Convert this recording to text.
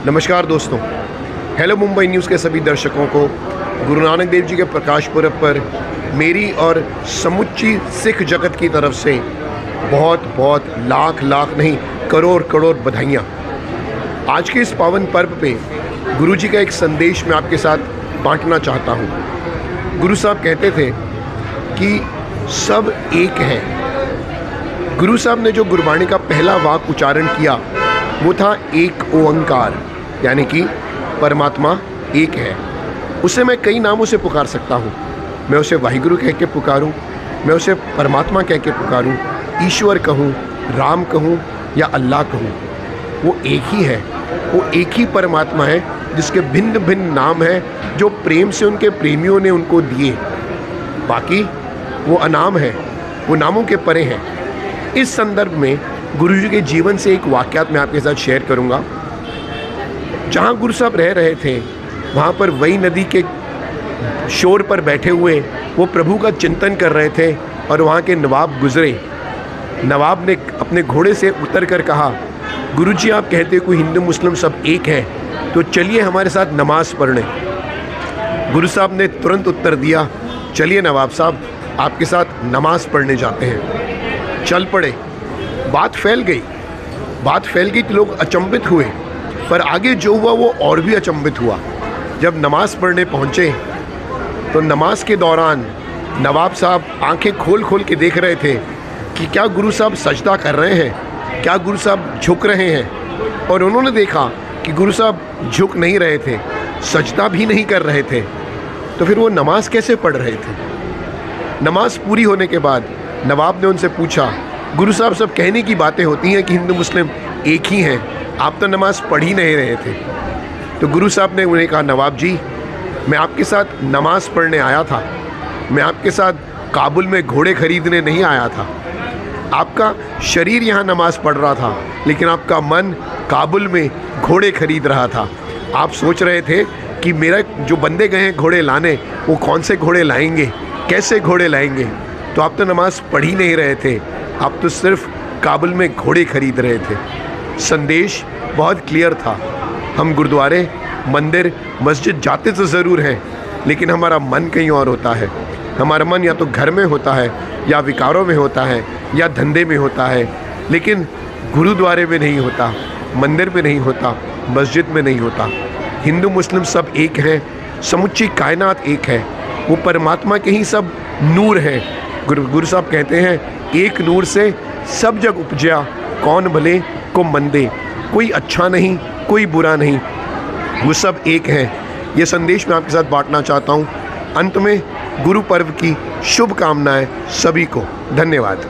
नमस्कार दोस्तों, hello Mumbai news के सभी दर्शकों को गुरु नानक देव जी के प्रकाश पुरब पर मेरी और समुच्ची सिख जगत की तरफ से बहुत बहुत लाख लाख नहीं करोड़ करोड़ बधाइयाँ। आज के इस पावन पर्व पे गुरु जी का एक संदेश मैं आपके साथ बांटना चाहता हूँ। गुरु साहब कहते थे कि सब एक हैं। गुरु साहब ने जो गुरबाणी का पहला वाक्य उच्चारण किया वो था एक ओंकार, यानी कि परमात्मा एक है। उसे मैं कई नामों से पुकार सकता हूँ। मैं उसे वाहिगुरु कह के पुकारूँ, मैं उसे परमात्मा कह के पुकारूँ, ईश्वर कहूँ, राम कहूँ या अल्लाह कहूँ, वो एक ही है। वो एक ही परमात्मा है जिसके भिन्न भिन्न नाम हैं जो प्रेम से उनके प्रेमियों ने उनको दिए। बाकी वो अनाम है, वो नामों के परे हैं। इस संदर्भ में गुरु जी के जीवन से एक वाक़यात मैं आपके साथ शेयर करूंगा। जहां गुरु साहब रह रहे थे वहां पर वही नदी के शोर पर बैठे हुए वो प्रभु का चिंतन कर रहे थे और वहां के नवाब गुजरे। नवाब ने अपने घोड़े से उतर कर कहा, गुरु जी आप कहते हो कोई हिंदू मुस्लिम सब एक है, तो चलिए हमारे साथ नमाज़ पढ़ने। गुरु साहब ने तुरंत उत्तर दिया, चलिए नवाब साहब आपके साथ नमाज़ पढ़ने जाते हैं। चल पड़े। बात फैल गई तो लोग अचंभित हुए, पर आगे जो हुआ वो और भी अचंभित हुआ। जब नमाज़ पढ़ने पहुँचे तो नमाज के दौरान नवाब साहब आंखें खोल खोल के देख रहे थे कि क्या गुरु साहब सजदा कर रहे हैं, क्या गुरु साहब झुक रहे हैं। और उन्होंने देखा कि गुरु साहब झुक नहीं रहे थे, सजदा भी नहीं कर रहे थे, तो फिर वो नमाज कैसे पढ़ रहे थे। नमाज पूरी होने के बाद नवाब ने उनसे पूछा, गुरु साहब सब कहने की बातें होती हैं कि हिंदू मुस्लिम एक ही हैं, आप तो नमाज़ पढ़ ही नहीं रहे थे। तो गुरु साहब ने उन्हें कहा, नवाब जी मैं आपके साथ नमाज़ पढ़ने आया था, मैं आपके साथ काबुल में घोड़े खरीदने नहीं आया था। आपका शरीर यहाँ नमाज़ पढ़ रहा था लेकिन आपका मन काबुल में घोड़े खरीद रहा था। आप सोच रहे थे कि मेरा जो बंदे गए हैं घोड़े लाने वो कौन से घोड़े लाएंगे, कैसे घोड़े लाएंगे। तो आप तो नमाज़ पढ़ ही नहीं रहे थे, आप तो सिर्फ काबुल में घोड़े खरीद रहे थे। संदेश बहुत क्लियर था। हम गुरुद्वारे, मंदिर, मस्जिद जाते तो ज़रूर हैं, लेकिन हमारा मन कहीं और होता है। हमारा मन या तो घर में होता है या विकारों में होता है या धंधे में होता है, लेकिन गुरुद्वारे में नहीं होता, मंदिर में नहीं होता, मस्जिद में नहीं होता। हिंदू मुस्लिम सब एक हैं, समुच्ची कायनात एक है। वो परमात्मा के ही सब नूर हैं। गुरु साहब कहते हैं, एक नूर से सब जग उपजया, कौन भले को मंदे, कोई अच्छा नहीं कोई बुरा नहीं, वो सब एक हैं। ये संदेश मैं आपके साथ बांटना चाहता हूँ। अंत में गुरु पर्व की शुभकामनाएं सभी को। धन्यवाद।